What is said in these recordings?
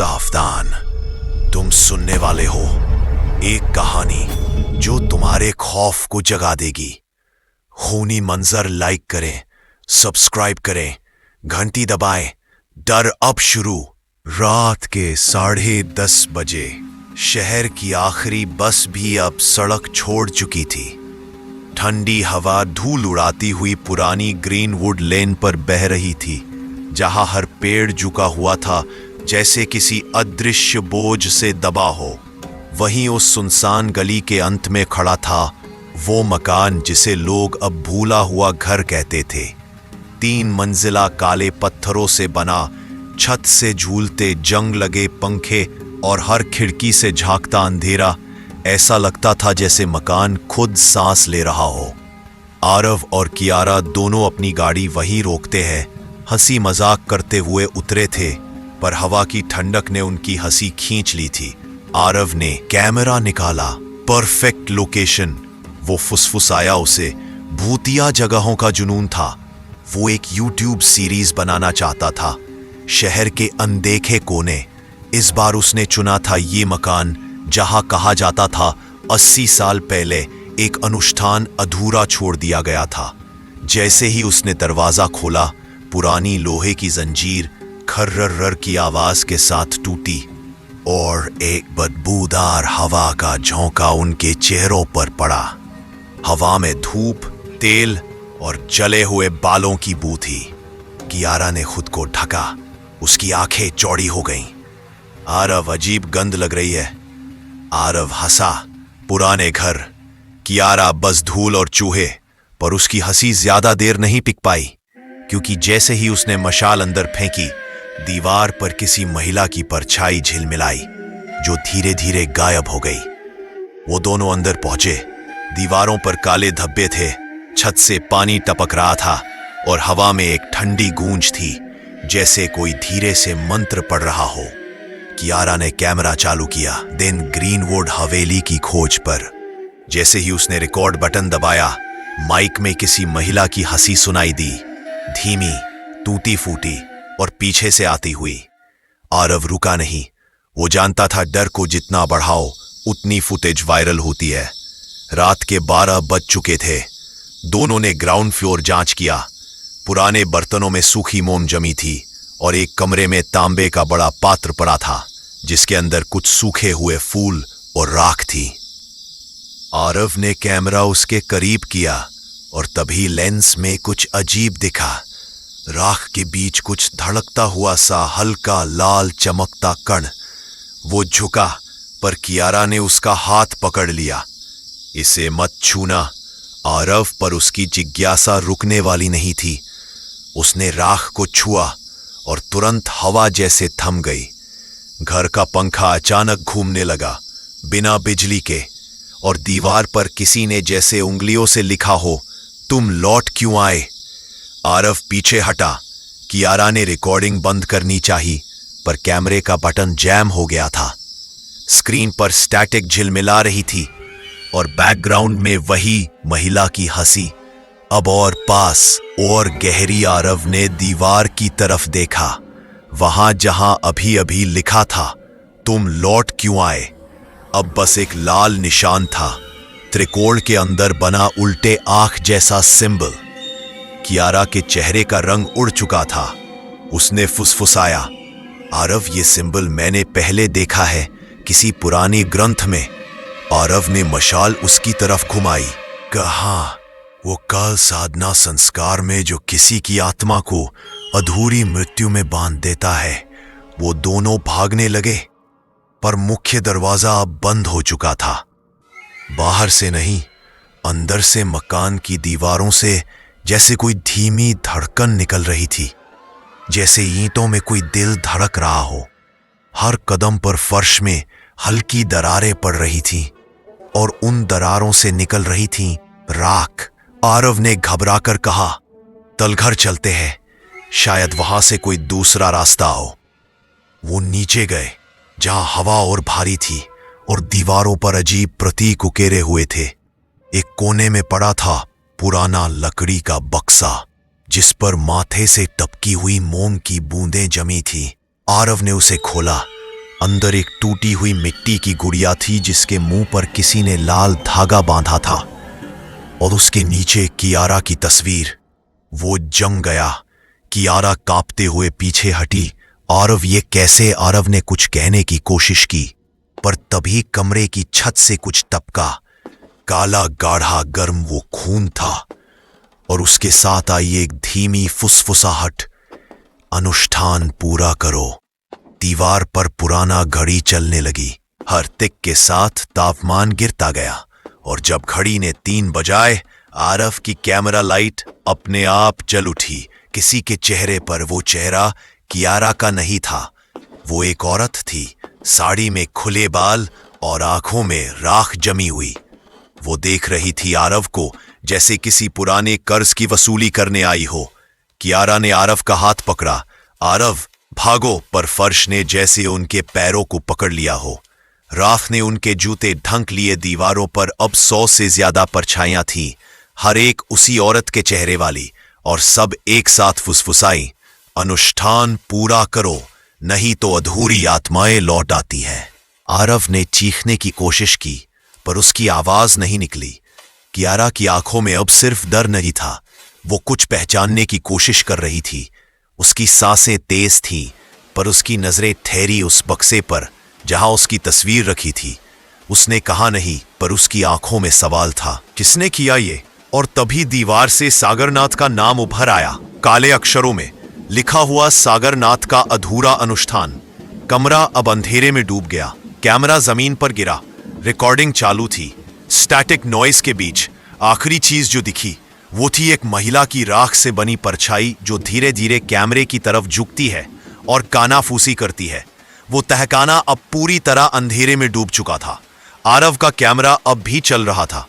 सावधान, तुम सुनने वाले हो एक कहानी जो तुम्हारे खौफ को जगा देगी। खूनी मंजर लाइक करें, सब्सक्राइब करें, घंटी दबाएं। डर अब शुरू। रात के 10:30 बजे शहर की आखिरी बस भी अब सड़क छोड़ चुकी थी। ठंडी हवा धूल उड़ाती हुई पुरानी ग्रीनवुड लेन पर बह रही थी, जहां हर पेड़ झुका हुआ था जैसे किसी अदृश्य बोझ से दबा हो। वहीं उस सुनसान गली के अंत में खड़ा था वो मकान जिसे लोग अब भूला हुआ घर कहते थे। 3 मंजिला काले पत्थरों से बना, छत से झूलते जंग लगे पंखे और हर खिड़की से झांकता अंधेरा। ऐसा लगता था जैसे मकान खुद सांस ले रहा हो। आरव और कियारा दोनों अपनी गाड़ी वहीं रोकते हैं, हंसी मजाक करते हुए उतरे थे, पर हवा की ठंडक ने उनकी हंसी खींच ली थी। आरव ने कैमरा निकाला। Perfect location. वो फुसफुसाया उसे भूतिया जगहों का जुनून था। वो एक यूट्यूब सीरीज बनाना चाहता था, शहर के अनदेखे कोने। इस बार उसने चुना था ये मकान जहां कहा जाता था 80 साल पहले एक अनुष्ठान अधूरा छोड़ दिया गया था। जैसे ही उसने दरवाजा खोला, पुरानी लोहे की जंजीर खर्रर की आवाज के साथ टूटी और एक बदबूदार हवा का झोंका उनके चेहरों पर पड़ा। हवा में धूप, तेल और जले हुए बालों की बू थी। कियारा ने खुद को ढका। उसकी आंखें चौड़ी हो गईं। आरव, अजीब गंध लग रही है। आरव हंसा। पुराने घर, कियारा बस धूल और चूहे। पर उसकी हंसी ज्यादा देर नहीं टिक पाई, क्योंकि जैसे ही उसने मशाल अंदर फेंकी, दीवार पर किसी महिला की परछाई झिलमिलाई, जो धीरे धीरे गायब हो गई। वो दोनों अंदर पहुंचे। दीवारों पर काले धब्बे थे, छत से पानी टपक रहा था और हवा में एक ठंडी गूंज थी, जैसे कोई धीरे से मंत्र पढ़ रहा हो। कियारा ने कैमरा चालू किया, दिन ग्रीनवुड हवेली की खोज पर। जैसे ही उसने रिकॉर्ड बटन दबाया, माइक में किसी महिला की हंसी सुनाई दी, धीमी, टूटी फूटी और पीछे से आती हुई। आरव रुका नहीं। वो जानता था डर को जितना बढ़ाओ उतनी फुटेज वायरल होती है। रात के 12 बज चुके थे। दोनों ने ग्राउंड फ्लोर जांच किया। पुराने बर्तनों में सूखी मोम जमी थी और एक कमरे में तांबे का बड़ा पात्र पड़ा था, जिसके अंदर कुछ सूखे हुए फूल और राख थी। आरव ने कैमरा उसके करीब किया और तभी लेंस में कुछ अजीब दिखा। राख के बीच कुछ धड़कता हुआ सा हल्का लाल चमकता कण। वो झुका, पर कियारा ने उसका हाथ पकड़ लिया। इसे मत छूना। आरव पर उसकी जिज्ञासा रुकने वाली नहीं थी। उसने राख को छुआ और तुरंत हवा जैसे थम गई। घर का पंखा अचानक घूमने लगा, बिना बिजली के, और दीवार पर किसी ने जैसे उंगलियों से लिखा हो, तुम लौट क्यों आए। आरव पीछे हटा। कियारा ने रिकॉर्डिंग बंद करनी चाही, पर कैमरे का बटन जैम हो गया था। स्क्रीन पर स्टैटिक झिलमिला रही थी और बैकग्राउंड में वही महिला की हंसी, अब और पास और गहरी। आरव ने दीवार की तरफ देखा, वहां जहां अभी अभी लिखा था, तुम लौट क्यों आए, अब बस एक लाल निशान था, त्रिकोण के अंदर बना उल्टे आंख जैसा सिंबल। कियारा के चेहरे का रंग उड़ चुका था। उसने फुसफुसाया, आरव, ये सिंबल मैंने पहले देखा है किसी पुरानी ग्रंथ में। आरव ने मशाल उसकी तरफ घुमाई। कहा, वो कल साधना संस्कार में जो किसी की आत्मा को अधूरी मृत्यु में बांध देता है। वो दोनों भागने लगे, पर मुख्य दरवाजा अब बंद हो चुका था। बाहर से नहीं, अंदर से मकान की दीवारों से जैसे कोई धीमी धड़कन निकल रही थी, जैसे ईंटों में कोई दिल धड़क रहा हो। हर कदम पर फर्श में हल्की दरारें पड़ रही थीं और उन दरारों से निकल रही थी राख। आरव ने घबराकर कहा, तलघर चलते हैं, शायद वहां से कोई दूसरा रास्ता हो। वो नीचे गए, जहां हवा और भारी थी और दीवारों पर अजीब प्रतीक उकेरे हुए थे। एक कोने में पड़ा था पुराना लकड़ी का बक्सा, जिस पर माथे से टपकी हुई मोम की बूंदें जमी थी। आरव ने उसे खोला अंदर एक टूटी हुई मिट्टी की गुड़िया थी जिसके मुंह पर किसी ने लाल धागा बांधा था, और उसके नीचे कियारा की तस्वीर। वो जम गया। कियारा कांपते हुए पीछे हटी। आरव ये कैसे? आरव ने कुछ कहने की कोशिश की, पर तभी कमरे की छत से कुछ टपका। काला गाढ़ा गर्म वो खून था, और उसके साथ आई एक धीमी फुसफुसाहट, अनुष्ठान पूरा करो। दीवार पर पुराना घड़ी चलने लगी। हर टिक के साथ तापमान गिरता गया, और जब घड़ी ने 3 बजाए, आरव की कैमरा लाइट अपने आप जल उठी। किसी के चेहरे पर वो चेहरा कियारा का नहीं था। वो एक औरत थी, साड़ी में खुले बाल और आंखों में राख जमी हुई। वो देख रही थी आरव को जैसे किसी पुराने कर्ज की वसूली करने आई हो। कियारा ने आरव का हाथ पकड़ा। आरव भागो, पर फर्श ने जैसे उनके पैरों को पकड़ लिया हो। राख ने उनके जूते ढंक लिए। दीवारों पर अब 100 से ज्यादा परछाइयां थीं, हर एक उसी औरत के चेहरे वाली, और सब एक साथ फुसफुसाई, अनुष्ठान पूरा करो, नहीं तो अधूरी आत्माएं लौट आती हैं। आरव ने चीखने की कोशिश की, पर उसकी आवाज नहीं निकली। कियारा की आंखों में अब सिर्फ डर नहीं था, वो कुछ पहचानने की कोशिश कर रही थी। उसकी सांसें तेज थीं, पर उसकी नजरें ठहरी उस बक्से पर जहां उसकी तस्वीर रखी थी। उसने कहा नहीं, पर उसकी आंखों में सवाल था, किसने किया ये? और तभी दीवार से सागरनाथ का नाम उभर आया, काले अक्षरों में लिखा हुआ, सागरनाथ का अधूरा अनुष्ठान। कमरा अब अंधेरे में डूब गया। कैमरा जमीन पर गिरा। रिकॉर्डिंग चालू थी। स्टैटिक नॉइस के बीच आखिरी चीज जो दिखी वो थी एक महिला की राख से बनी परछाई जो धीरे धीरे कैमरे की तरफ झुकती है और कानाफूसी करती है। वो तहखाना अब पूरी तरह अंधेरे में डूब चुका था। आरव का कैमरा अब भी चल रहा था,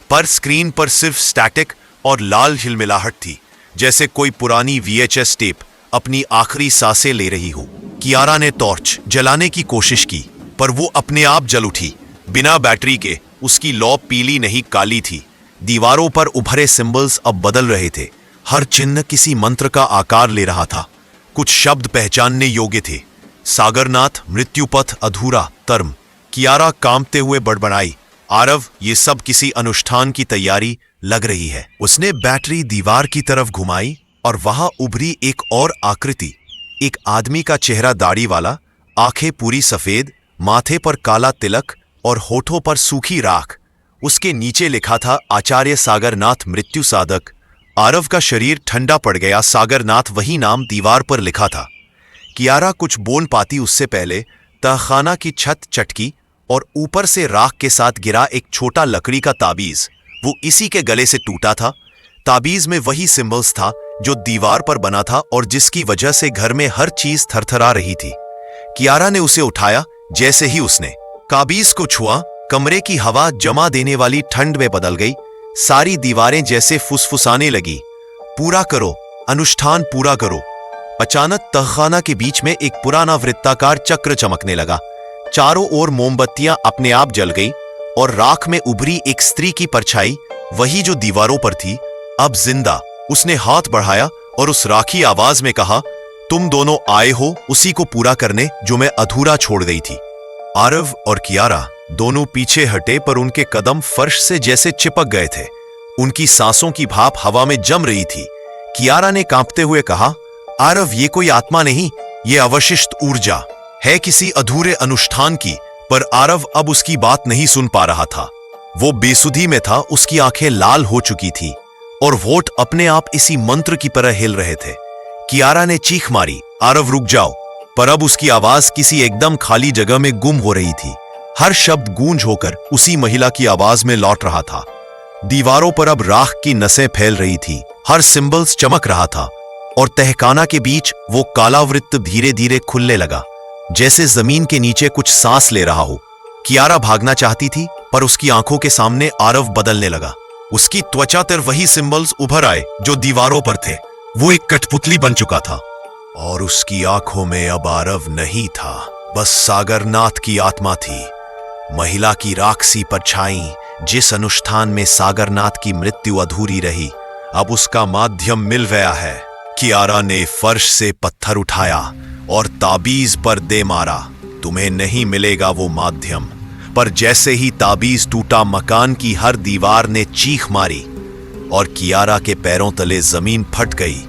पर स्क्रीन पर सिर्फ स्टैटिक और लाल हिलमिलाहट थी, जैसे कोई पुरानी VHS टेप अपनी आखिरी सांसें ले रही हो। कियारा ने टॉर्च जलाने की कोशिश की, पर वो अपने आप जल उठी, बिना बैटरी के। उसकी लौ पीली नहीं काली थी। दीवारों पर उभरे सिंबल्स अब बदल रहे थे। हर चिन्ह किसी मंत्र का आकार ले रहा था। कुछ शब्द पहचानने योग्य थे, सागरनाथ, मृत्युपथ, अधूरा, तर्म। कियारा कांपते हुए बड़बड़ाई, आरव, ये सब किसी अनुष्ठान की तैयारी लग रही है। उसने बैटरी दीवार की तरफ घुमाई और वहां उभरी एक और आकृति, एक आदमी का चेहरा, दाढ़ी वाला, आंखें पूरी सफेद, माथे पर काला तिलक और होठों पर सूखी राख। उसके नीचे लिखा था, आचार्य सागरनाथ, मृत्यु साधक। आरव का शरीर ठंडा पड़ गया। सागरनाथ वही नाम दीवार पर लिखा था। कियारा कुछ बोल पाती उससे पहले तहखाना की छत चटकी और ऊपर से राख के साथ गिरा एक छोटा लकड़ी का ताबीज। वो इसी के गले से टूटा था। ताबीज में वही सिंबल्स था जो दीवार पर बना था और जिसकी वजह से घर में हर चीज थरथरा रही थी। कियारा ने उसे उठाया। जैसे ही उसने ताबीज को छुआ, कमरे की हवा जमा देने वाली ठंड में बदल गई। सारी दीवारें जैसे फुसफुसाने लगी, पूरा करो, अनुष्ठान पूरा करो। अचानक तहखाना के बीच में एक पुराना वृत्ताकार चक्र चमकने लगा। चारों ओर मोमबत्तियां अपने आप जल गई और राख में उभरी एक स्त्री की परछाई, वही जो दीवारों पर थी, अब जिंदा। उसने हाथ बढ़ाया और उस राखी आवाज में कहा, तुम दोनों आए हो उसी को पूरा करने जो मैं अधूरा छोड़ गई थी। आरव और कियारा दोनों पीछे हटे, पर उनके कदम फर्श से जैसे चिपक गए थे। उनकी सांसों की भाप हवा में जम रही थी। कियारा ने कांपते हुए कहा, आरव, ये कोई आत्मा नहीं, ये अवशिष्ट ऊर्जा है किसी अधूरे अनुष्ठान की। पर आरव अब उसकी बात नहीं सुन पा रहा था। वो बेसुधी में था। उसकी आंखें लाल हो चुकी थी और होठ अपने आप इसी मंत्र की तरह हिल रहे थे। कियारा ने चीख मारी, आरव रुक जाओ, पर अब उसकी आवाज किसी एकदम खाली जगह में गुम हो रही थी। हर शब्द गूंज होकर उसी महिला की आवाज में लौट रहा था। दीवारों पर अब राख की नसें फैल रही थी, हर सिंबल्स चमक रहा था, और तहखाना के बीच वो काला वृत्त धीरे धीरे खुलने लगा, जैसे जमीन के नीचे कुछ सांस ले रहा हो। कियारा भागना चाहती थी, पर उसकी आंखों के सामने आरव बदलने लगा। उसकी त्वचा पर वही सिंबल्स उभर आए जो दीवारों पर थे। वो एक कठपुतली बन चुका था, और उसकी आंखों में अब आरव नहीं था, बस सागरनाथ की आत्मा थी। महिला की राक्षसी परछाई, जिस अनुष्ठान में सागरनाथ की मृत्यु अधूरी रही, अब उसका माध्यम मिल गया है। कियारा ने फर्श से पत्थर उठाया और ताबीज पर दे मारा। तुम्हें नहीं मिलेगा वो माध्यम। पर जैसे ही ताबीज टूटा, मकान की हर दीवार ने चीख मारी और कियारा के पैरों तले जमीन फट गई।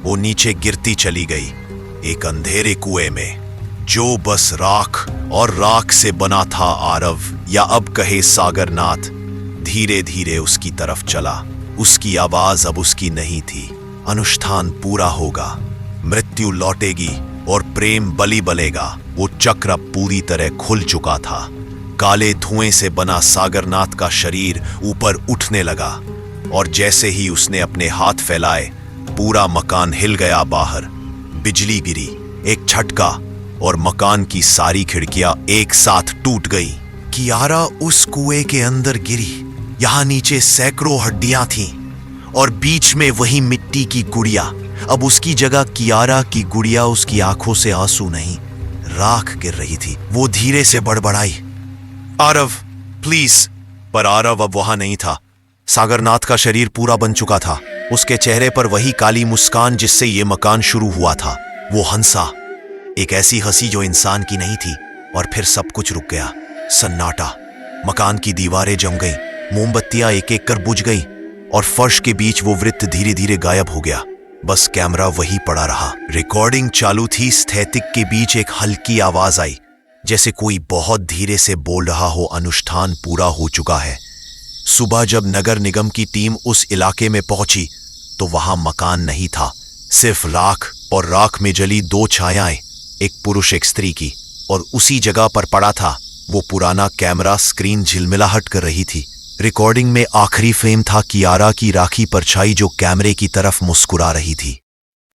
वो नीचे गिरती चली गई, एक अंधेरे कुएं में, जो बस राख और राख से बना था। आरव, या अब कहे सागरनाथ, धीरे धीरे उसकी तरफ चला। उसकी आवाज अब उसकी नहीं थी। अनुष्ठान पूरा होगा, मृत्यु लौटेगी और प्रेम बलि बलेगा। वो चक्र अब पूरी तरह खुल चुका था। काले धुएं से बना सागरनाथ का शरीर ऊपर उठने लगा और जैसे ही उसने अपने हाथ फैलाए, पूरा मकान हिल गया। बाहर बिजली गिरी, एक झटका, और मकान की सारी खिड़कियां एक साथ टूट गई। कियारा उस कुएं के अंदर गिरी। यहां नीचे सैकड़ों हड्डियां थीं और बीच में वही मिट्टी की गुड़िया। अब उसकी जगह कियारा की गुड़िया। उसकी आंखों से आंसू नहीं, राख गिर रही थी। वो धीरे से बड़बड़ाई, आरव प्लीज। पर आरव अब वहां नहीं था। सागरनाथ का शरीर पूरा बन चुका था। उसके चेहरे पर वही काली मुस्कान जिससे ये मकान शुरू हुआ था। वो हंसा, एक ऐसी हंसी जो इंसान की नहीं थी। और फिर सब कुछ रुक गया। सन्नाटा। मकान की दीवारें जम गईं, मोमबत्तियां एक एक कर बुझ गई और फर्श के बीच वो वृत्त धीरे धीरे गायब हो गया। बस कैमरा वही पड़ा रहा। रिकॉर्डिंग चालू थी। स्थैतिक के बीच एक हल्की आवाज आई, जैसे कोई बहुत धीरे से बोल रहा हो, अनुष्ठान पूरा हो चुका है। सुबह जब नगर निगम की टीम उस इलाके में पहुंची तो वहां मकान नहीं था, सिर्फ राख, और राख में जली दो छायाएं, एक पुरुष एक स्त्री की। और उसी जगह पर पड़ा था वो पुराना कैमरा। स्क्रीन झिलमिलाहट कर रही थी। रिकॉर्डिंग में आखिरी फ्रेम था कियारा की राखी परछाई जो कैमरे की तरफ मुस्कुरा रही थी।